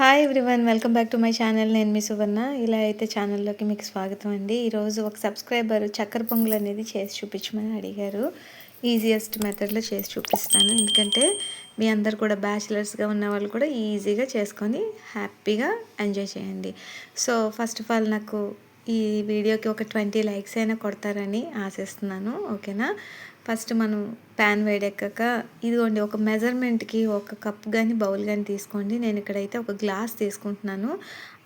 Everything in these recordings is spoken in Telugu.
Hi everyone, welcome back to my channel. నేను మీ సువర్ణ. ఇలా అయితే ఛానల్లోకి మీకు స్వాగతం అండి. ఈరోజు ఒక సబ్స్క్రైబర్ చక్కెర పొంగల్ అనేది చేసి చూపించమని అడిగారు. ఈజియెస్ట్ మెథడ్లో చేసి చూపిస్తాను. ఎందుకంటే మీ అందరు కూడా బ్యాచిలర్స్గా ఉన్న వాళ్ళు కూడా ఈజీగా చేసుకొని హ్యాపీగా ఎంజాయ్ చేయండి. సో ఫస్ట్ ఆఫ్ ఆల్ నాకు ఈ వీడియోకి ఒక 20 లైక్స్ అయినా కొడతారని ఆశిస్తున్నాను. ఓకేనా? ఫస్ట్ మనం ప్యాన్ వేడెక్కాక ఇదిగోండి, ఒక మెజర్మెంట్కి ఒక కప్ కానీ బౌల్ కానీ తీసుకోండి. నేను ఇక్కడైతే ఒక గ్లాస్ తీసుకుంటున్నాను.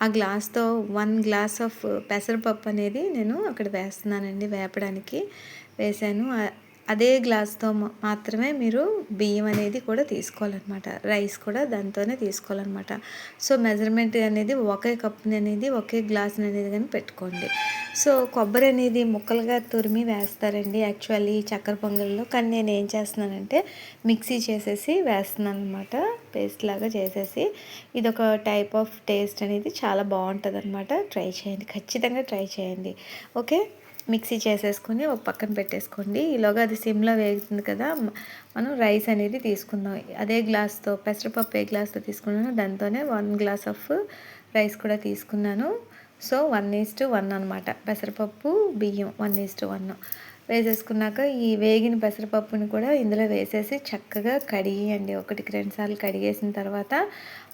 ఆ గ్లాస్తో 1 గ్లాస్ ఆఫ్ పెసరపప్పు అనేది నేను అక్కడ వేస్తున్నానండి. వేపడానికి వేసాను. అదే గ్లాస్తో మాత్రమే మీరు బియ్యం అనేది కూడా తీసుకోవాలన్నమాట. రైస్ కూడా దాంతోనే తీసుకోవాలన్నమాట. సో మెజర్మెంట్ అనేది ఒకే కప్ని అనేది ఒకే గ్లాస్ని అనేది కానీ పెట్టుకోండి. సో కొబ్బరి అనేది ముక్కలుగా తురిమి వేస్తారండి యాక్చువల్లీ చక్కెర పొంగల్లో. కానీ నేను ఏం చేస్తున్నానంటే మిక్సీ చేసేసి వేస్తున్నాను అనమాట. పేస్ట్ లాగా చేసేసి. ఇదొక టైప్ ఆఫ్ టేస్ట్ అనేది చాలా బాగుంటుంది అనమాట. ట్రై చేయండి, ఖచ్చితంగా ట్రై చేయండి. ఓకే, మిక్సీ చేసేసుకొని ఒక పక్కన పెట్టేసుకోండి. ఈలోగా అది సిమ్లో వేగుతుంది కదా, మనం రైస్ అనేది తీసుకుందాం. అదే గ్లాస్తో పెసరపప్పు ఏ గ్లాస్తో తీసుకున్నాను దాంతోనే 1 గ్లాస్ ఆఫ్ రైస్ కూడా తీసుకున్నాను. సో 1:1 అనమాట. పెసరపప్పు బియ్యం 1:1 వేసేసుకున్నాక ఈ వేగిన పెసరపప్పుని కూడా ఇందులో వేసేసి చక్కగా కడిగియండి. 1కి 2 సార్లు కడిగేసిన తర్వాత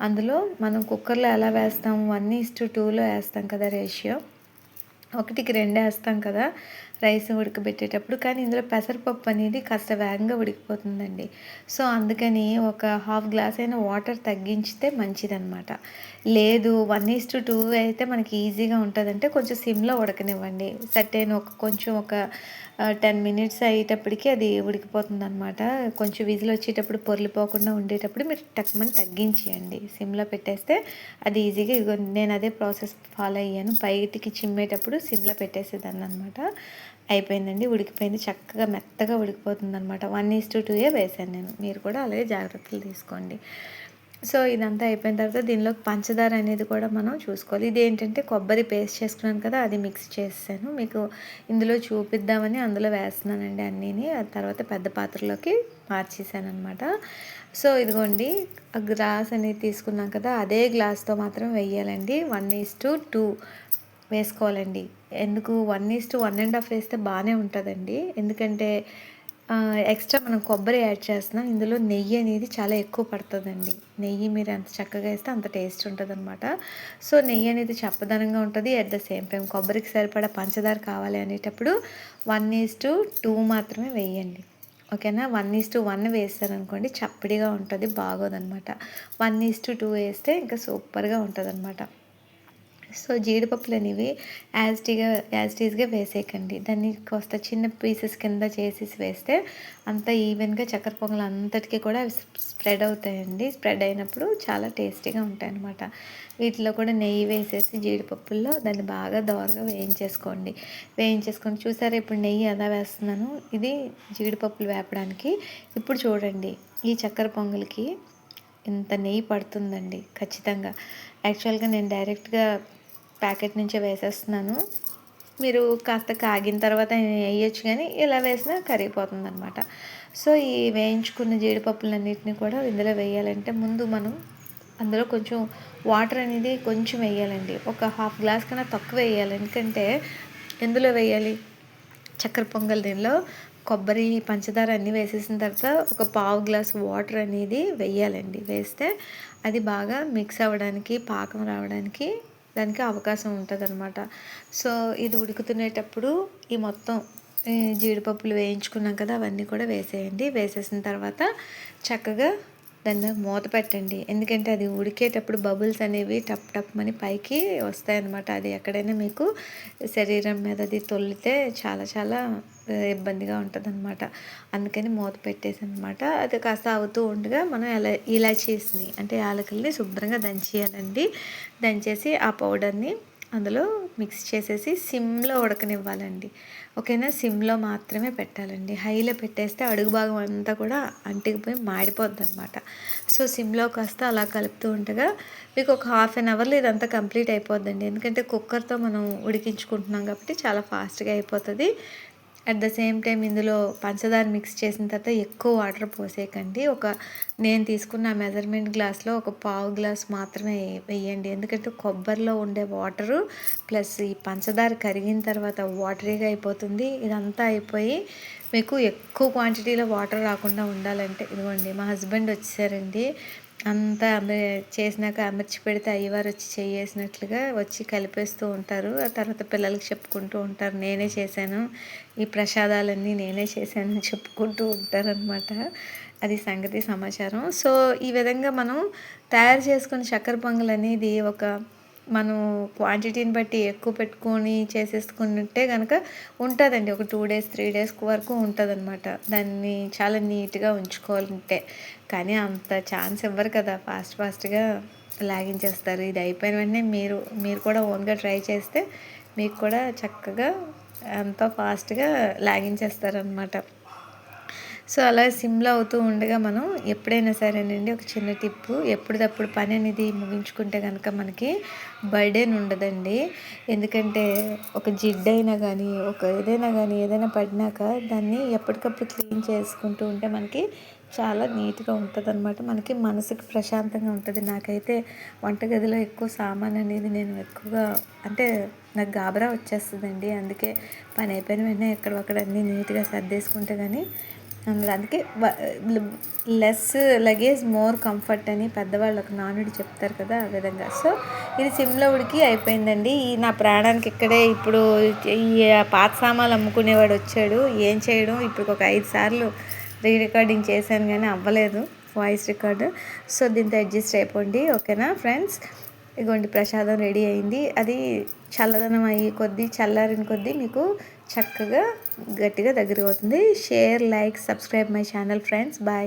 అందులో మనం కుక్కర్లో ఎలా వేస్తాం, 1:2లో వేస్తాం కదా రేషియో, 1కి 2 వేస్తాం కదా రైస్ ఉడకబెట్టేటప్పుడు. కానీ ఇందులో పెసరపప్పు అనేది కాస్త వేగంగా ఉడికిపోతుందండి. సో అందుకని ఒక హాఫ్ గ్లాస్ అయినా వాటర్ తగ్గించితే మంచిదన్నమాట. లేదు 1:2 అయితే మనకి ఈజీగా ఉంటుందంటే కొంచెం సిమ్లో ఉడకనివ్వండి. సర్టెన్ కొంచెం ఒక 10 మినిట్స్ అయ్యేటప్పటికి అది ఉడికిపోతుంది అనమాట. కొంచెం విజిల్ వచ్చేటప్పుడు పొర్లిపోకుండా ఉండేటప్పుడు మీరు టక్మని తగ్గించేయండి. సిమ్లో పెట్టేస్తే అది ఈజీగా, నేను అదే ప్రాసెస్ ఫాలో అయ్యాను. బయటికి చిమ్మేటప్పుడు సిమ్లో పెట్టేసేదాన్ని అనమాట. అయిపోయిందండి, ఉడికిపోయింది, చక్కగా మెత్తగా ఉడికిపోతుంది అనమాట. 1:2 వేసాను నేను. మీరు కూడా అలాగే జాగ్రత్తలు తీసుకోండి. సో ఇదంతా అయిపోయిన తర్వాత దీనిలోకి పంచదార అనేది కూడా మనం చూసుకోవాలి. ఇది ఏంటంటే కొబ్బరి పేస్ట్ చేసుకున్నాను కదా, అది మిక్స్ చేసాను. మీకు ఇందులో చూపిద్దామని అందులో వేస్తున్నానండి అన్నీని. ఆ తర్వాత పెద్ద పాత్రలోకి మార్చేసాను అనమాట. సో ఇదిగోండి, ఆ గ్లాస్ అనేది తీసుకున్నాం కదా, అదే గ్లాస్తో మాత్రం వేయాలండి. 1:2 వేసుకోవాలండి. ఎందుకు 1:1.5 వేస్తే బాగానే ఉంటుందండి. ఎందుకంటే ఎక్స్ట్రా మనం కొబ్బరి యాడ్ చేస్తున్నాం. ఇందులో నెయ్యి అనేది చాలా ఎక్కువ పడుతుందండి. నెయ్యి మీరు ఎంత చక్కగా వేస్తే అంత టేస్ట్ ఉంటుంది అనమాట. సో నెయ్యి అనేది చప్పదనంగా ఉంటుంది. అట్ ద సేమ్ టైం కొబ్బరికి సరిపడా పంచదార కావాలి అనేటప్పుడు 1:2 మాత్రమే వేయండి. ఓకేనా? 1:1 వేస్తారనుకోండి చప్పడిగా ఉంటుంది, బాగోదన్నమాట. 1:2 వేస్తే ఇంకా సూపర్గా ఉంటుంది అనమాట. సో జీడిపప్పులు అనేవి యాజ్ టీజ్గా వేసేయకండి. దాన్ని కాస్త చిన్న పీసెస్ కింద చేసేసి వేస్తే అంత ఈవెన్గా చక్కెర పొంగల్ అంతటికీ కూడా స్ప్రెడ్ అవుతాయండి. స్ప్రెడ్ అయినప్పుడు చాలా టేస్టీగా ఉంటాయి అన్నమాట. వీటిలో కూడా నెయ్యి వేసేసి జీడిపప్పుల్లో దాన్ని బాగా దోరగా వేయించేసుకొని చూసారా ఇప్పుడు నెయ్యి ఎలా వేస్తున్నాను. ఇది జీడిపప్పులు వేపడానికి. ఇప్పుడు చూడండి, ఈ చక్కెర పొంగల్కి ఇంత నెయ్యి పడుతుందండి ఖచ్చితంగా. యాక్చువల్గా నేను డైరెక్ట్గా ప్యాకెట్ నుంచే వేసేస్తున్నాను. మీరు కాస్త కాగిన తర్వాత వేయచ్చు, కానీ ఇలా వేసినా కరిగిపోతుంది అనమాట. సో ఈ వేయించుకున్న జీడిపప్పులన్నిటిని కూడా ఇందులో వేయాలంటే ముందు మనం అందులో కొంచెం వాటర్ అనేది కొంచెం వేయాలండి. ఒక హాఫ్ గ్లాస్ కన్నా తక్కువ వేయాలి. ఎందుకంటే ఎందులో వేయాలి, చక్కెర పొంగల్ దీనిలో కొబ్బరి పంచదార అన్నీ వేసేసిన తర్వాత ఒక పావు గ్లాస్ వాటర్ అనేది వేయాలండి. వేస్తే అది బాగా మిక్స్ అవ్వడానికి, పాకం రావడానికి దానికి అవకాశం ఉంటుంది అనమాట. సో ఇది ఉడుకుతునేటప్పుడు ఈ మొత్తం జీడిపప్పులు వేయించుకున్నాం కదా అవన్నీ కూడా వేసేయండి. వేసేసిన తర్వాత చక్కగా దాన్ని మూత పెట్టండి. ఎందుకంటే అది ఉడికేటప్పుడు బబుల్స్ అనేవి టప్ టప్ అని పైకి వస్తాయన్నమాట. అది ఎక్కడైనా మీకు శరీరం మీద అది తొల్లితే చాలా చాలా ఇబ్బందిగా ఉంటుంది అనమాట. అందుకని మూత పెట్టేసి అనమాట. అది కాస్త అవుతూ ఉండగా మనం ఇలాచీస్ని అంటే యాలకుల్ని శుభ్రంగా దంచేయాలండి. దంచేసి ఆ పౌడర్ని అందులో మిక్స్ చేసేసి సిమ్లో ఉడకనివ్వాలండి. ఓకేనా? సిమ్లో మాత్రమే పెట్టాలండి. హైలో పెట్టేస్తే అడుగు భాగం అంతా కూడా అంటికిపోయి మాడిపోద్ది అనమాట. సో సిమ్లో కాస్త అలా కలుపుతూ ఉండగా మీకు ఒక హాఫ్ అన్ అవర్లో ఇదంతా కంప్లీట్ అయిపోద్దండి. ఎందుకంటే కుక్కర్తో మనం ఉడికించుకుంటున్నాం కాబట్టి చాలా ఫాస్ట్గా అయిపోతుంది. అట్ ద సేమ్ టైం ఇందులో పంచదార మిక్స్ చేసిన తర్వాత ఎక్కువ వాటర్ పోసేయకండి. నేను తీసుకున్న మెజర్మెంట్ గ్లాస్‌లో ఒక పావు గ్లాస్ మాత్రమే వెయ్యండి. ఎందుకంటే కొబ్బరిలో ఉండే వాటరు ప్లస్ ఈ పంచదార కరిగిన తర్వాత వాటరీగా అయిపోతుంది. ఇదంతా అయిపోయి మీకు ఎక్కువ క్వాంటిటీలో వాటర్ రాకుండా ఉండాలంటే ఇదిగోండి మా హస్బెండ్ వచ్చేసారండి. అంతా చేసినాక అమర్చి పెడితే అయ్యవారు వచ్చి చేసినట్లుగా వచ్చి కలిపేస్తూ ఉంటారు. ఆ తర్వాత పిల్లలకి చెప్పుకుంటూ ఉంటారు, నేనే చేశాను ఈ ప్రసాదాలన్నీ నేనే చేశాను అని చెప్పుకుంటూ ఉంటారనమాట. అది సంగతి సమాచారం. సో ఈ విధంగా మనం తయారు చేసుకున్న చక్కెర పొంగల్ అనేది మనం క్వాంటిటీని బట్టి ఎక్కువ పెట్టుకొని చేసేసుకుంటే కనుక ఉంటుందండి. ఒక 2 డేస్ 3 డేస్ వరకు ఉంటుందన్నమాట. దాన్ని చాలా నీట్గా ఉంచుకోవాలంటే. కానీ అంత ఛాన్స్ ఇవ్వరు కదా, ఫాస్ట్గా లాగించేస్తారు. ఇది అయిపోయిన వెంటనే మీరు కూడా ఓన్గా ట్రై చేస్తే మీకు కూడా చక్కగా ఎంతో ఫాస్ట్గా లాగించేస్తారనమాట. సో అలా సిమ్లో అవుతూ ఉండగా మనం ఎప్పుడైనా సరేనండి, ఒక చిన్న టిప్పు, ఎప్పటికప్పుడు పని అనేది ముగించుకుంటే కనుక మనకి బర్డెన్ ఉండదండి. ఎందుకంటే ఒక జిడ్డైనా కానీ ఏదైనా పడినాక దాన్ని ఎప్పటికప్పుడు క్లీన్ చేసుకుంటూ ఉంటే మనకి చాలా నీట్గా ఉంటుంది అనమాట. మనకి మనసుకి ప్రశాంతంగా ఉంటుంది. నాకైతే వంటగదిలో ఎక్కువ సామాన్ అనేది నేను ఎక్కువగా నాకు గాబరా వచ్చేస్తుందండి. అందుకే పని అయిపోయిన వెంటనే ఎక్కడొక్కడ అన్నీ నీట్గా సర్దేసుకుంటే కానీ అందుకే లెస్ లగేజ్ మోర్ కంఫర్ట్ అని పెద్దవాళ్ళు ఒక నానుడి చెప్తారు కదా, ఆ విధంగా. సో ఇది సిమ్లో ఉడికి అయిపోయిందండి. నా ప్రాణానికి ఇక్కడే ఇప్పుడు ఈ పాత సామాన్లు అమ్ముకునేవాడు వచ్చాడు. ఏం చేయడం, ఇప్పుడు ఒక 5 సార్లు రికార్డింగ్ చేశాను కానీ అవ్వలేదు వాయిస్ రికార్డు. సో దీంతో అడ్జస్ట్ అయిపోండి, ఓకేనా ఫ్రెండ్స్. ఇగోండి ప్రసాదం రెడీ అయింది. అది చల్లదనం చల్లారిన కొద్దీ మీకు చక్కగా గట్టిగా దగ్గర అవుతుంది. Share, like, subscribe my channel friends. Bye.